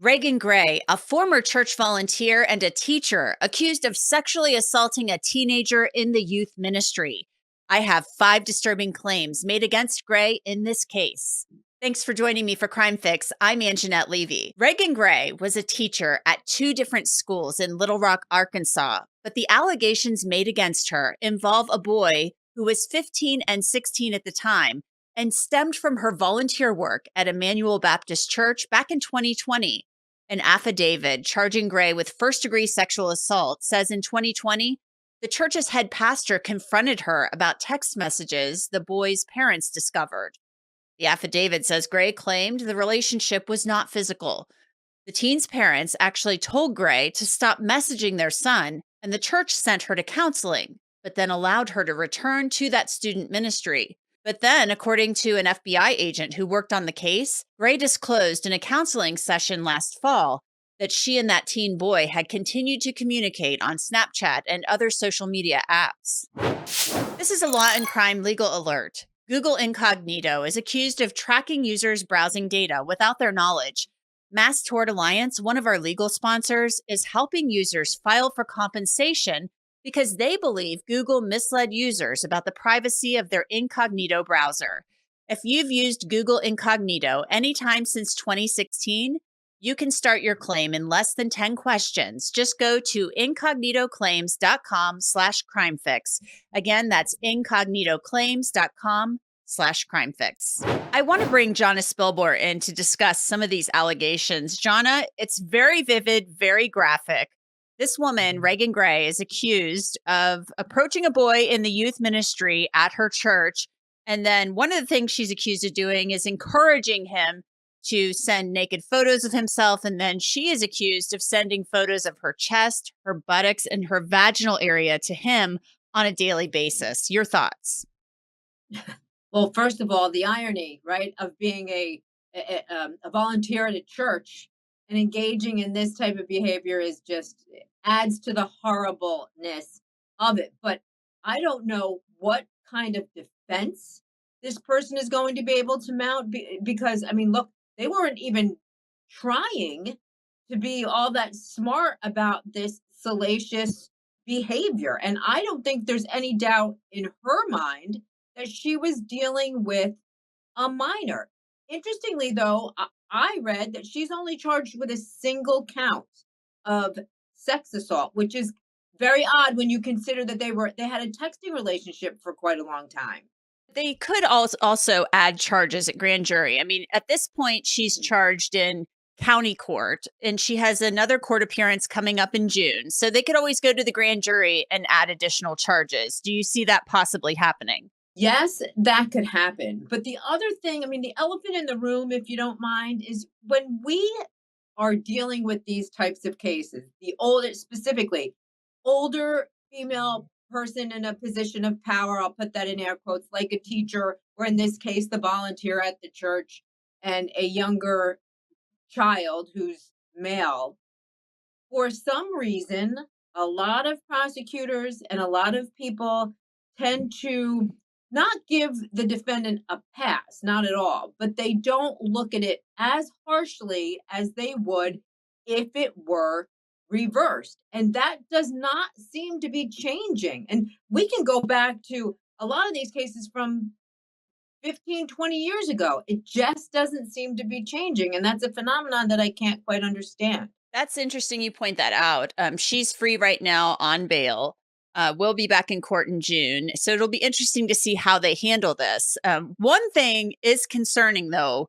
Reagan Gray, a former church volunteer and a teacher, accused of sexually assaulting a teenager in the youth ministry. I have 5 disturbing claims made against Gray in this case. Thanks for joining me for Crime Fix. I'm Angenette Levy. Reagan Gray was a teacher at 2 different schools in Little Rock, Arkansas, but the allegations made against her involve a boy who was 15 and 16 at the time and stemmed from her volunteer work at Immanuel Baptist Church back in 2020. An affidavit charging Gray with first-degree sexual assault says in 2020, the church's head pastor confronted her about text messages the boy's parents discovered. The affidavit says Gray claimed the relationship was not physical. The teen's parents actually told Gray to stop messaging their son, and the church sent her to counseling, but then allowed her to return to that student ministry. But then, according to an FBI agent who worked on the case, Gray disclosed in a counseling session last fall that she and that teen boy had continued to communicate on Snapchat and other social media apps. This is a Law&Crime legal alert. Google Incognito is accused of tracking users' browsing data without their knowledge. Mass Tort Alliance, one of our legal sponsors, is helping users file for compensation because they believe Google misled users about the privacy of their incognito browser. If you've used Google Incognito anytime since 2016, you can start your claim in less than 10 questions. Just go to incognitoclaims.com/crimefix. Again, that's incognitoclaims.com/crimefix. I want to bring Jonna Spilbor in to discuss some of these allegations. Jonna, it's very vivid, very graphic. This woman, Reagan Gray, is accused of approaching a boy in the youth ministry at her church. And then one of the things she's accused of doing is encouraging him to send naked photos of himself. And then she is accused of sending photos of her chest, her buttocks, and her vaginal area to him on a daily basis. Your thoughts? Well, first of all, the irony, right, of being a volunteer at a church and engaging in this type of behavior is just adds to the horribleness of it. But I don't know what kind of defense this person is going to be able to mount because, I mean, look, they weren't even trying to be all that smart about this salacious behavior. And I don't think there's any doubt in her mind that she was dealing with a minor. Interestingly, though, I read that she's only charged with a single count of sex assault, which is very odd when you consider that they had a texting relationship for quite a long time. They could also add charges at grand jury. I mean, at this point, she's charged in county court and she has another court appearance coming up in June. So they could always go to the grand jury and add additional charges. Do you see that possibly happening? Yes, that could happen. But the other thing, I mean, the elephant in the room, if you don't mind, is when we are dealing with these types of cases, specifically older female person in a position of power, I'll put that in air quotes, like a teacher, or in this case, the volunteer at the church, and a younger child who's male. For some reason, a lot of prosecutors and a lot of people tend to not give the defendant a pass, not at all, but they don't look at it as harshly as they would if it were reversed. And that does not seem to be changing. And we can go back to a lot of these cases from 15, 20 years ago. It just doesn't seem to be changing. And that's a phenomenon that I can't quite understand. That's interesting you point that out. She's free right now on bail. We'll be back in court in June. So it'll be interesting to see how they handle this. One thing is concerning, though,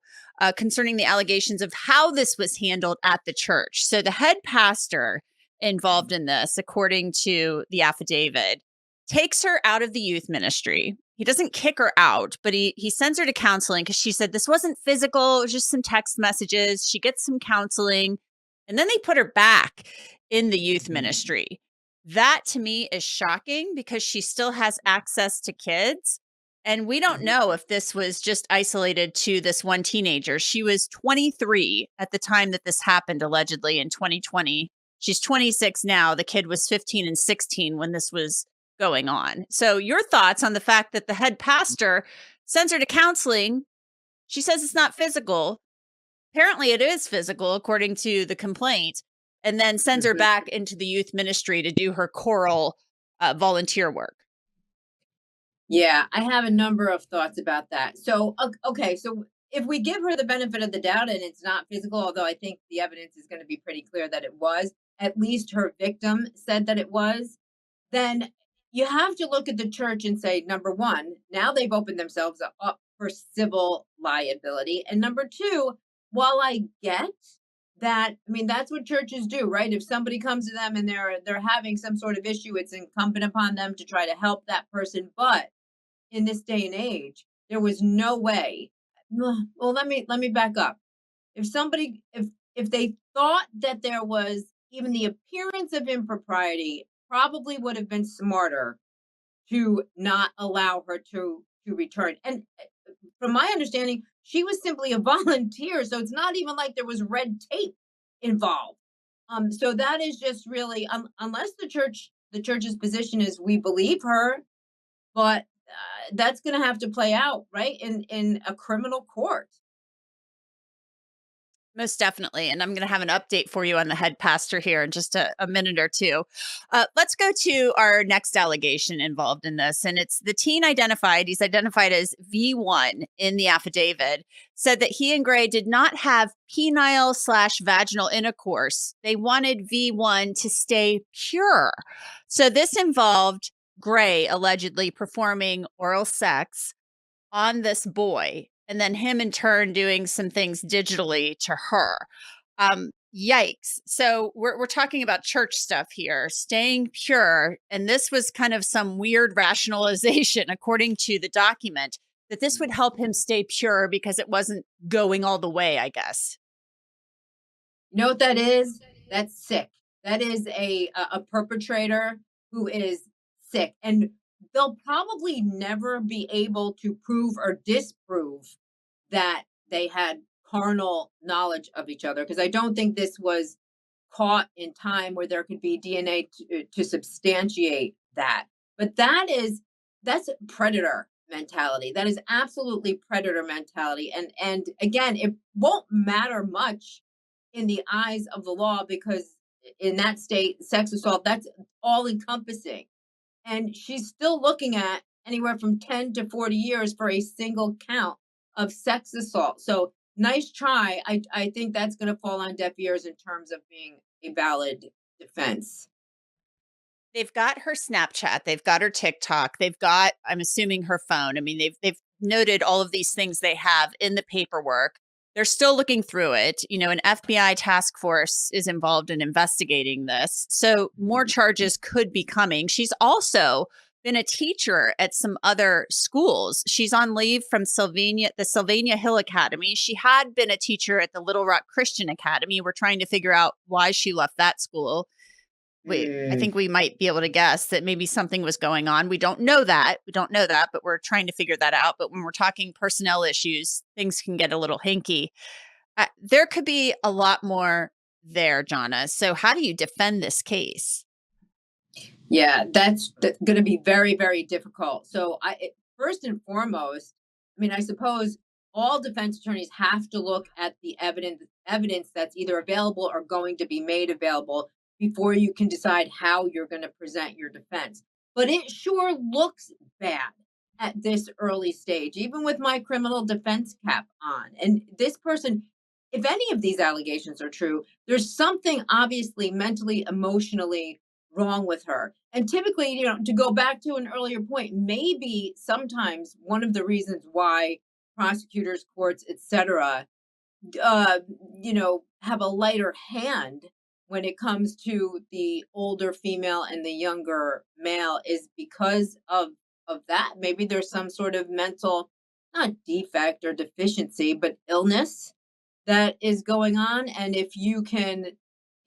concerning the allegations of how this was handled at the church. So the head pastor involved in this, according to the affidavit, takes her out of the youth ministry. He doesn't kick her out, but he sends her to counseling because she said this wasn't physical. It was just some text messages. She gets some counseling, and then they put her back in the youth ministry. That to me is shocking because she still has access to kids. And we don't know if this was just isolated to this one teenager. She was 23 at the time that this happened, allegedly in 2020. She's 26 now. The kid was 15 and 16 when this was going on. So your thoughts on the fact that the head pastor sends her to counseling. She says it's not physical, Apparently it is physical according to the complaint, and then sends her Mhm. back into the youth ministry to do her choral volunteer work. Yeah, I have a number of thoughts about that. So, okay, so if we give her the benefit of the doubt and it's not physical, although I think the evidence is going to be pretty clear that it was, at least her victim said that it was, then you have to look at the church and say, number one, now they've opened themselves up for civil liability. And number two, while I get that, I mean, that's what churches do, right? If somebody comes to them and they're having some sort of issue, it's incumbent upon them to try to help that person. But in this day and age, there was no way. Well, let me back up. If somebody, if they thought that there was even the appearance of impropriety, probably would have been smarter to not allow her to return. And from my understanding, she was simply a volunteer, so it's not even like there was red tape involved. So that is just really, unless the church's position is we believe her, but that's going to have to play out right in a criminal court. Most definitely. And I'm going to have an update for you on the head pastor here in just a minute or two. Let's go to our next allegation involved in this. And it's the teen identified. He's identified as V1 in the affidavit, said that he and Gray did not have penile/vaginal intercourse. They wanted V1 to stay pure. So this involved Gray allegedly performing oral sex on this boy, and then him in turn doing some things digitally to her. Yikes. So we're talking about church stuff here, staying pure. And this was kind of some weird rationalization, according to the document, that this would help him stay pure because it wasn't going all the way, I guess. You know what that is? That's sick. That is a perpetrator who is sick, and they'll probably never be able to prove or disprove that they had carnal knowledge of each other, because I don't think this was caught in time where there could be DNA to substantiate that. But that's predator mentality. That is absolutely predator mentality. And again, it won't matter much in the eyes of the law, because in that state, sex assault, that's all encompassing. And she's still looking at anywhere from 10 to 40 years for a single count of sex assault. So nice try. I think that's going to fall on deaf ears in terms of being a valid defense. They've got her Snapchat, they've got her TikTok, they've got, I'm assuming, her phone. I mean, they've noted all of these things they have in the paperwork. They're still looking through it. You know, an FBI task force is involved in investigating this. So more charges could be coming. She's also been a teacher at some other schools. She's on leave from the Sylvania Hill Academy. She had been a teacher at the Little Rock Christian Academy. We're trying to figure out why she left that school. I Mm. think we might be able to guess that maybe something was going on. We don't know that. We don't know that, but we're trying to figure that out. But when we're talking personnel issues, things can get a little hinky. There could be a lot more there, Jonna. So, how do you defend this case? Yeah, that's going to be very, very difficult. So, first and foremost, I mean, I suppose all defense attorneys have to look at the evidence that's either available or going to be made available before you can decide how you're going to present your defense. But it sure looks bad at this early stage, even with my criminal defense cap on. And this person, if any of these allegations are true, there's something obviously mentally, emotionally wrong with her. And typically, to go back to an earlier point, maybe sometimes one of the reasons why prosecutors, courts, etc., uh, have a lighter hand when it comes to the older female and the younger male is because of that. Maybe there's some sort of mental, not defect or deficiency, but illness that is going on. And if you can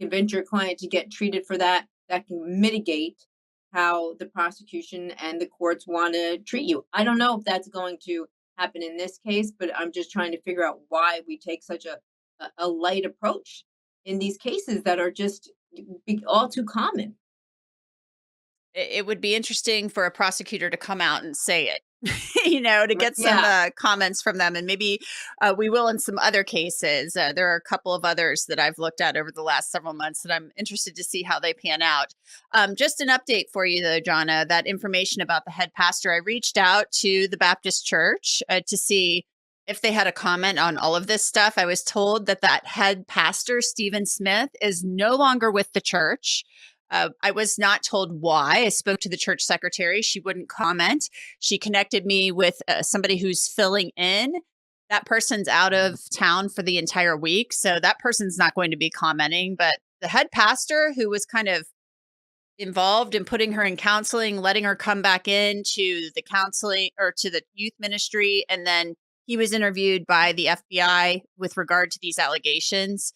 convince your client to get treated for that, that can mitigate how the prosecution and the courts want to treat you. I don't know if that's going to happen in this case, but I'm just trying to figure out why we take such a light approach in these cases that are just all too common. It would be interesting for a prosecutor to come out and say it, to get some Yeah. comments from them. And maybe we will in some other cases. There are a couple of others that I've looked at over the last several months that I'm interested to see how they pan out. Just an update for you, though, Jonna, that information about the head pastor. I reached out to the Baptist Church to see if they had a comment on all of this stuff. I was told that head pastor, Stephen Smith, is no longer with the church. I was not told why. I spoke to the church secretary. She wouldn't comment. She connected me with somebody who's filling in. That person's out of town for the entire week. So that person's not going to be commenting. But the head pastor, who was kind of involved in putting her in counseling, letting her come back into the counseling or to the youth ministry, and then he was interviewed by the FBI with regard to these allegations.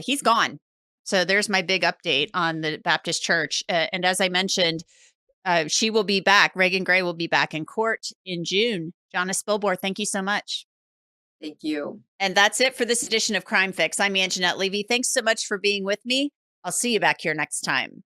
He's gone. So there's my big update on the Baptist Church. And as I mentioned, she will be back. Reagan Gray will be back in court in June. Jonna Spilbor, thank you so much. Thank you. And that's it for this edition of Crime Fix. I'm Angenette Levy. Thanks so much for being with me. I'll see you back here next time.